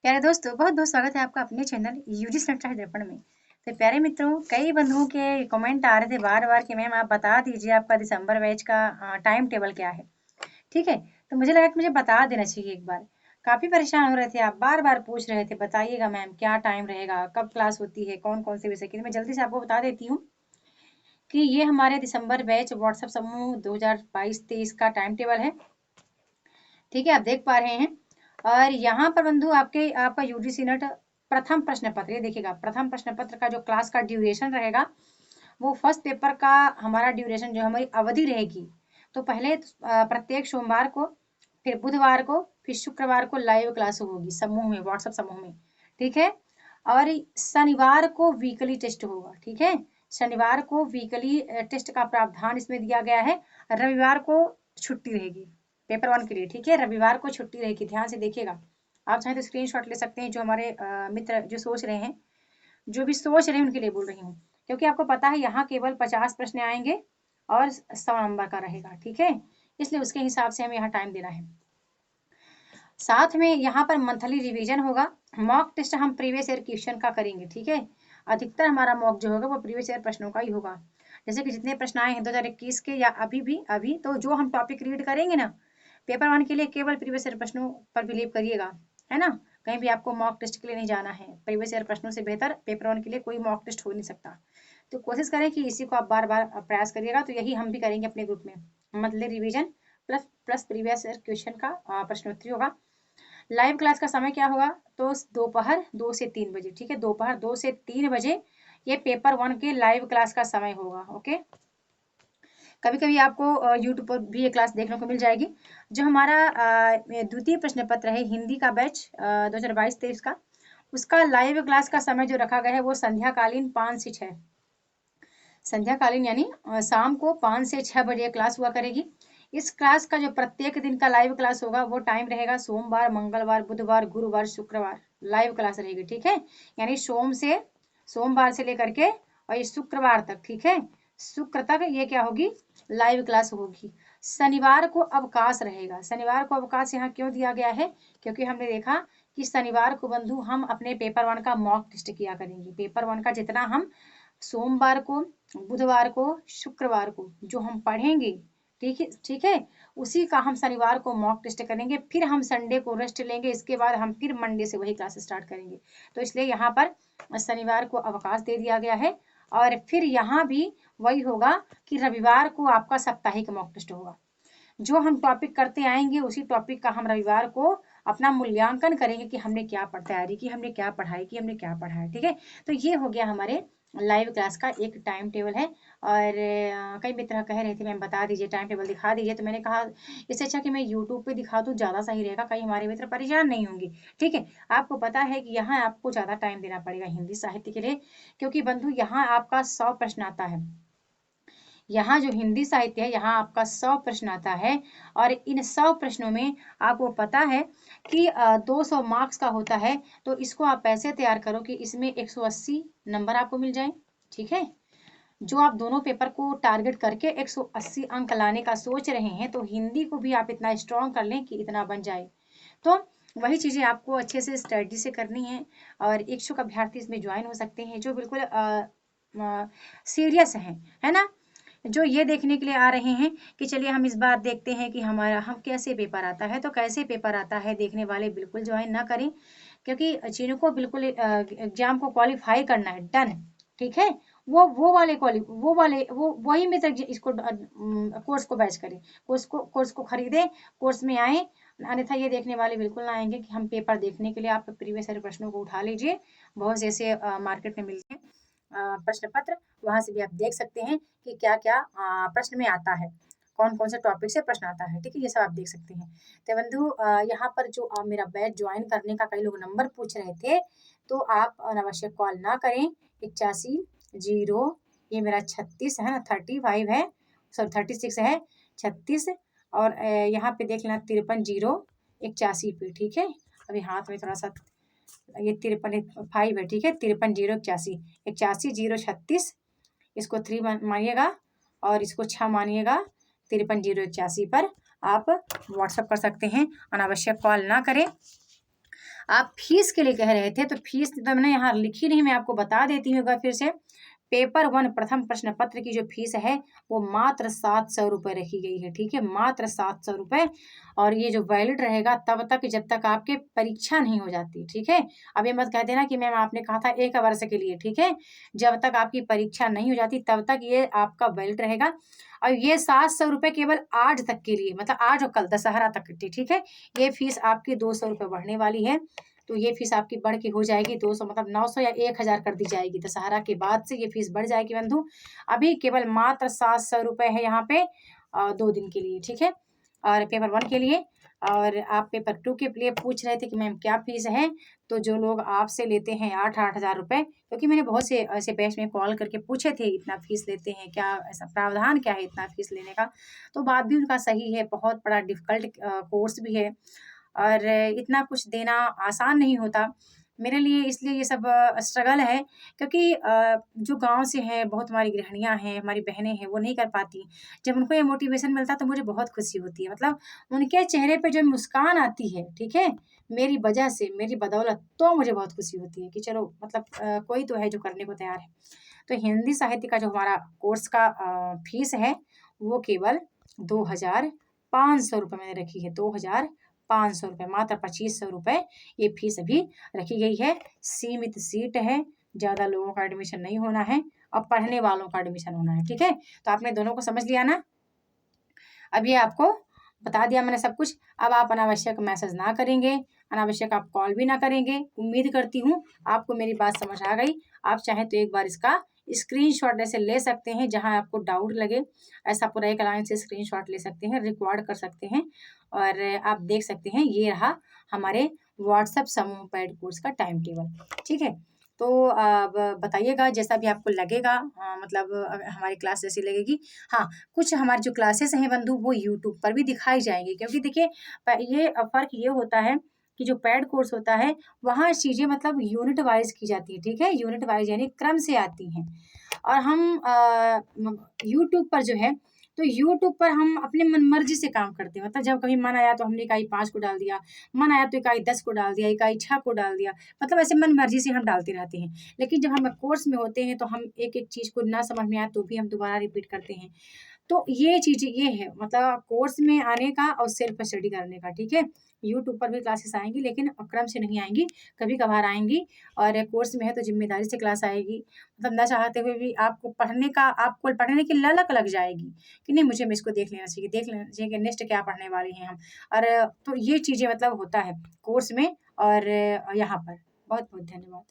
प्यारे दोस्तों, बहुत बहुत स्वागत है आपका अपने चैनल यूजी संस्था दर्पण में। तो प्यारे मित्रों, कई बंधुओं के कमेंट आ रहे थे बार बार कि मैम आप बता दीजिए आपका दिसंबर बैच का टाइम टेबल क्या है। ठीक है, तो मुझे लगा कि मुझे बता देना चाहिए एक बार। काफी परेशान हो रहे थे, आप बार बार पूछ रहे थे बताइएगा मैम क्या टाइम रहेगा, कब क्लास होती है, कौन कौन से विषय की। तो मैं जल्दी से आपको बता देती हूँ कि ये हमारे दिसंबर बैच व्हाट्सएप समूह 2022-23 का टाइम टेबल है। ठीक है, आप देख पा रहे हैं। और यहाँ पर बंधु आपका यूजीसी नेट प्रथम प्रश्न पत्र, ये देखिएगा प्रथम प्रश्न पत्र का जो क्लास का ड्यूरेशन रहेगा वो फर्स्ट पेपर का हमारा ड्यूरेशन जो हमारी अवधि रहेगी। तो पहले प्रत्येक सोमवार को, फिर बुधवार को, फिर शुक्रवार को लाइव क्लास होगी समूह में, व्हाट्सएप समूह में। ठीक है, और शनिवार को वीकली टेस्ट होगा। ठीक है, शनिवार को वीकली टेस्ट का प्रावधान इसमें दिया गया है। रविवार को छुट्टी रहेगी पेपर 1 के लिए। ठीक है, रविवार को छुट्टी रहेगी, ध्यान से देखिएगा। आप चाहे तो स्क्रीनशॉट ले सकते हैं। जो हमारे मित्र जो सोच रहे हैं, जो भी सोच रहे हैं उनके लिए बोल रही हूँ, क्योंकि आपको पता है यहाँ केवल 50 प्रश्न आएंगे और 100 नंबर का रहेगा। ठीक है, इसलिए उसके हिसाब से हमें यहाँ टाइम देना है। साथ में यहाँ पर मंथली रिवीजन होगा। मॉक टेस्ट हम प्रीवियस ईयर क्वेश्चन का करेंगे। ठीक है, अधिकतर हमारा मॉक जो होगा वो प्रीवियस ईयर प्रश्नों का ही होगा। जैसे कि जितने प्रश्न आए हैं 2021 के या अभी तो जो हम टॉपिक रीड करेंगे ना पेपर 1 के लिए, केवल प्रीवियस ईयर प्रश्नों पर बिलीव करिएगा, है ना। कहीं भी आपको मॉक टेस्ट के लिए नहीं जाना है। प्रीवियस ईयर प्रश्नों से बेहतर पेपर 1 के लिए कोई मॉक टेस्ट हो नहीं सकता। तो कोशिश करें कि इसी को आप बार बार प्रयास करिएगा। तो यही हम भी करेंगे अपने ग्रुप में, monthly revision plus plus previous year question का प्रश्नोत्तरी होगा। लाइव क्लास का समय क्या होगा, तो दोपहर 2 से 3 बजे। ठीक है, दोपहर 2 से 3 बजे ये पेपर 1 के लाइव क्लास का समय होगा। ओके, कभी कभी आपको यूट्यूब पर भी ये क्लास देखने को मिल जाएगी। जो हमारा द्वितीय प्रश्न पत्र है हिंदी का बैच 2022-23 का, उसका लाइव क्लास का समय जो रखा गया है वो संध्याकालीन 5 से 6, संध्याकालीन यानी शाम को 5 से 6 बजे क्लास हुआ करेगी। इस क्लास का जो प्रत्येक दिन का लाइव क्लास होगा वो टाइम रहेगा सोमवार, मंगलवार, बुधवार, गुरुवार, शुक्रवार लाइव क्लास रहेगी। ठीक है, यानी सोमवार से लेकर के और ये शुक्रवार तक। ठीक है, शुक्र तक ये क्या होगी, लाइव क्लास होगी। शनिवार को अवकाश रहेगा। शनिवार को अवकाश यहाँ क्यों दिया गया है, क्योंकि हमने देखा कि शनिवार को बंधु हम अपने पेपर 1 का मॉक टेस्ट किया करेंगे। पेपर 1 का जितना हम सोमवार को, बुधवार को, शुक्रवार को जो हम पढ़ेंगे, ठीक है, उसी का हम शनिवार को मॉक टेस्ट करेंगे। फिर हम संडे को रेस्ट लेंगे, इसके बाद हम फिर मंडे से वही क्लास स्टार्ट करेंगे। तो इसलिए यहाँ पर शनिवार को अवकाश दे दिया गया है। और फिर यहाँ भी वही होगा कि रविवार को आपका साप्ताहिक मॉक टेस्ट होगा। जो हम टॉपिक करते आएंगे उसी टॉपिक का हम रविवार को अपना मूल्यांकन करेंगे कि हमने क्या तैयारी की, हमने क्या पढ़ाई की, हमने क्या पढ़ा है। ठीक है, तो ये हो गया हमारे लाइव क्लास का एक टाइम टेबल है। और कई मित्र कह रहे थे मैम बता दीजिए, टाइम टेबल दिखा दीजिए। तो मैंने कहा इससे अच्छा कि मैं यूट्यूब पे दिखा दूँ, ज़्यादा सही रहेगा, कई हमारे मित्र परेशान नहीं होंगे। ठीक है, आपको पता है कि यहाँ आपको ज़्यादा टाइम देना पड़ेगा हिंदी साहित्य के लिए, क्योंकि बंधु यहाँ आपका 100 प्रश्न आता है। यहाँ जो हिंदी साहित्य है यहाँ आपका 100 प्रश्न आता है। और इन 100 प्रश्नों में आपको पता है कि 200 मार्क्स का होता है। तो इसको आप ऐसे तैयार करो कि इसमें 180 नंबर आपको मिल जाए। ठीक है, जो आप दोनों पेपर को टारगेट करके 180 अंक लाने का सोच रहे हैं, तो हिंदी को भी आप इतना स्ट्रॉन्ग कर लें कि इतना बन जाए। तो वही चीज़ें आपको अच्छे से स्टडी से करनी है। और इच्छुक अभ्यर्थी इसमें ज्वाइन हो सकते हैं जो बिल्कुल सीरियस हैं, है ना, जो ये देखने के लिए आ रहे हैं कि चलिए हम इस बार देखते हैं कि हम कैसे पेपर आता है। तो कैसे पेपर आता है देखने वाले बिल्कुल ज्वाइन ना करें, क्योंकि जिनको बिल्कुल एग्जाम को क्वालिफाई करना है, डन, ठीक है, वो वही मित्र इसको कोर्स को बैच करें, कोर्स को खरीदें, कोर्स में आए। अन्यथा ये देखने वाले बिल्कुल ना आएंगे कि हम पेपर देखने के लिए आप प्रीवियस ईयर प्रश्नों को उठा लीजिए। बहुत से ऐसे मार्केट में मिलते हैं प्रश्न पत्र, वहां से भी आप देख सकते हैं कि क्या क्या प्रश्न में आता है, कौन कौन से टॉपिक से प्रश्न आता है। ठीक है, ये सब आप देख सकते हैं। तो बंधु यहाँ पर जो मेरा बैच ज्वाइन करने का कई लोग नंबर पूछ रहे थे, तो आप अनावश्यक कॉल ना करें। 81 0, ये मेरा 36 है ना, 35 है, सॉरी 36 है, 36। और यहाँ पे देख लेना 53 0 81 पे। ठीक है, अभी हाथ में थोड़ा सा ये 53 है। ठीक है, 53 0 81, 81 0 36, इसको 3 मानिएगा और इसको 6 मानिएगा। 53 0 81 पर आप व्हाट्सअप कर सकते हैं, अनावश्यक कॉल ना करें। आप फीस के लिए कह रहे थे, तो फीस तो मैंने यहाँ लिखी नहीं, मैं आपको बता देती हूँ एक बार फिर से। पेपर 1 प्रथम प्रश्न पत्र की जो फीस है वो मात्र 700 रुपये रखी गई है, ठीक है, मात्र 700 रुपये। और ये जो वैलिड रहेगा तब तक जब तक आपके परीक्षा नहीं हो जाती, ठीक है। अब ये मत कह देना कि मैम आपने कहा था 1 वर्ष के लिए, ठीक है। जब तक आपकी परीक्षा नहीं हो जाती तब तक ये आपका वैलिड रहेगा। और ये 700 रुपये केवल आज तक के लिए, मतलब आज और कल दशहरा तक की, ठीक है। ये फीस आपकी 200 रुपये बढ़ने वाली है, तो ये फीस आपकी बढ़ के हो जाएगी 200, मतलब 900 या 1000 कर दी जाएगी। दशहरा के बाद से ये फीस बढ़ जाएगी बंधु। अभी केवल मात्र 700 रुपये है यहाँ पे 2 दिन के लिए, ठीक है, और पेपर 1 के लिए। और आप पेपर 2 के लिए पूछ रहे थे कि मैम क्या फीस है, तो जो लोग आपसे लेते हैं 8-8 हज़ार रुपये, क्योंकि मैंने बहुत से ऐसे बैच में कॉल करके पूछे थे इतना फीस लेते हैं क्या, ऐसा प्रावधान क्या है इतना फीस लेने का। तो बात भी उनका सही है, बहुत बड़ा डिफ़िकल्ट कोर्स भी है और इतना कुछ देना आसान नहीं होता मेरे लिए, इसलिए ये सब स्ट्रगल है। क्योंकि जो गाँव से हैं, बहुत हमारी गृहिणियाँ हैं, हमारी बहनें हैं, वो नहीं कर पाती। जब उनको ये मोटिवेशन मिलता है तो मुझे बहुत खुशी होती है, मतलब उनके चेहरे पे जो मुस्कान आती है, ठीक है, मेरी वजह से, मेरी बदौलत, तो मुझे बहुत खुशी होती है कि चलो मतलब कोई तो है जो करने को तैयार है। तो हिंदी साहित्य का जो हमारा कोर्स का फीस है वो केवल 2500 रुपये मैंने रखी है, 2500 रुपये, मात्र 2500 रुपये ये फीस अभी रखी गई है। सीमित सीट है, ज़्यादा लोगों का एडमिशन नहीं होना है और पढ़ने वालों का एडमिशन होना है, ठीक है। तो आपने दोनों को समझ लिया ना। अब ये आपको बता दिया मैंने सब कुछ। अब आप अनावश्यक मैसेज ना करेंगे, अनावश्यक आप कॉल भी ना करेंगे। उम्मीद करती हूँ आपको मेरी बात समझ आ गई। आप चाहें तो एक बार इसका स्क्रीनशॉट ऐसे ले सकते हैं, जहां आपको डाउट लगे ऐसा पूरा एक लाइन से स्क्रीनशॉट ले सकते हैं, रिकॉर्ड कर सकते हैं और आप देख सकते हैं। ये रहा हमारे व्हाट्सएप समूह पेड कोर्स का टाइम टेबल, ठीक है। तो अब बताइएगा जैसा भी आपको लगेगा, मतलब हमारी क्लास जैसी लगेगी। हाँ, कुछ हमारी जो क्लासेस हैं बंधु वो यूट्यूब पर भी दिखाई जाएंगी, क्योंकि देखिए ये फ़र्क ये होता है कि जो पेड कोर्स होता है वहाँ चीज़ें मतलब यूनिट वाइज की जाती है, ठीक है, यूनिट वाइज यानी क्रम से आती हैं। और हम यूट्यूब पर जो है, तो यूट्यूब पर हम अपने मन मर्जी से काम करते हैं, मतलब जब कभी मन आया तो हमने इकाई 5 को डाल दिया, मन आया तो इकाई 10 को डाल दिया, इकाई 6 को डाल दिया, मतलब ऐसे मन मर्जी से हम डालते रहते हैं। लेकिन जब हम कोर्स में होते हैं तो हम एक एक चीज़ को ना समझ में आए तो भी हम दोबारा रिपीट करते हैं। तो ये चीज़ ये है मतलब कोर्स में आने का और सेल्फ स्टडी करने का, ठीक है। यूट्यूब पर भी क्लासेस आएंगी लेकिन क्रम से नहीं आएंगी, कभी कभार आएंगी। और कोर्स में है तो जिम्मेदारी से क्लास आएगी, मतलब ना चाहते हुए भी आपको पढ़ने की ललक लग जाएगी कि नहीं मुझे इसको देख लेना चाहिए कि नेक्स्ट क्या पढ़ने वाले हैं हम। और तो ये चीज़ें मतलब होता है कोर्स में और यहाँ पर। बहुत बहुत धन्यवाद।